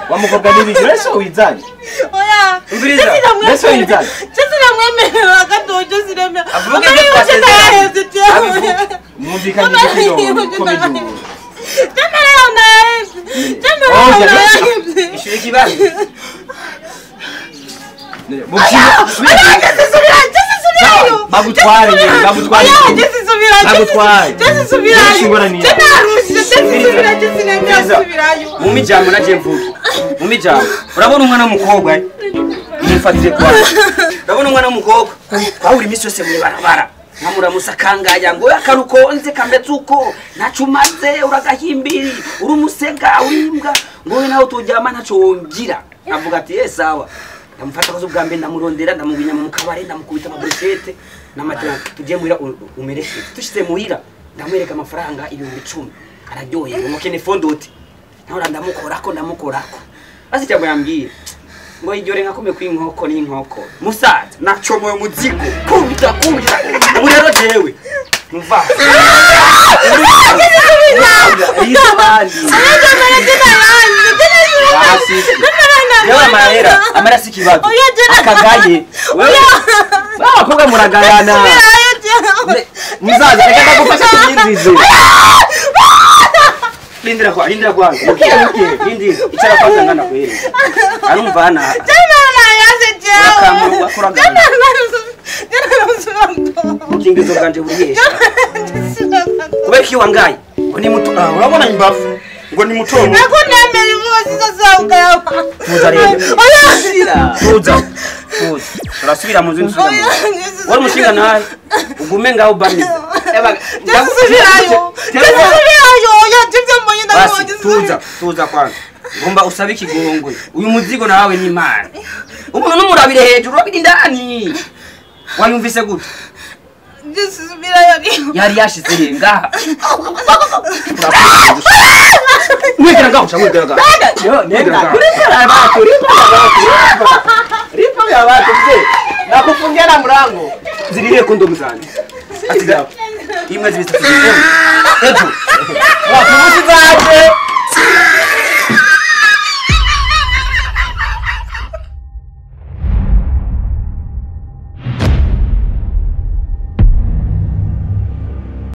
Wamukobwa n'ibigreso wizanye. Oya. Umviriza. Leso wizanye. Cyese namwemerera gadoje sireme. Avuga ko muzika n'ikiro komedi. Jamara nae. Jamara. Ishuri kibazo. Bagutware. Mumijambo naje mvuga. Mumijambo. Urabona umwana w'umukobwa yifatire kwa. Urabona umwana w'umukobwa kwahura imisi yose mu barabara. Nkamura musakangaya ngo akarukonze kambetuko nacumaze uragahimbiri urumusega urimbwa ngo we naho tujyama ntaco wongira. Avuga ati sawa. Ndamufata ko ubwa mbere ndamurondera ndamubinya mu kabare ndamukubita mu brechete namatera tugiye muhira umereke tushite muhira ndamwereka amafaranga 1010 araryoye ngo mukene fondoti naho ndamukorako basi cyabo yambwiye ngo ijyore nkakome kwinkoko n'inkoko musaza naco moyo muzigo kubita ubu rero jewe mva Yawa mahera amara sikibazo Akagaye wewe abakobwa muragayana muzaza reka gufasha kuyinzize lindira kwa lindira icara kwanza ngana kweli arumva ana Ukingizo ganje buriyesha Kubeki wangaye ngo ni muto urabona imbavu ngo ni muto nako nemera impuzi zazauka yawa Tuza rero Tuza turasubira mu nzu wari mushinga naye ugume ngaho bami Jasubirayo yajivye mbonye ndabonye Tuza kwanza ngomba usabe ikigongwe uyu muzigo nawe ni Imana umuntu numurabire hejuru urabiri ndani wanyumvise gute Jasubirayo yari yashize ngaha Mwekera ngaho mwekera ngaho yo nenda ripa ya watu mzee nakufungia mlango zilile kondomu zangu ati gapo imwe zibisitini ejo wafuzi zaje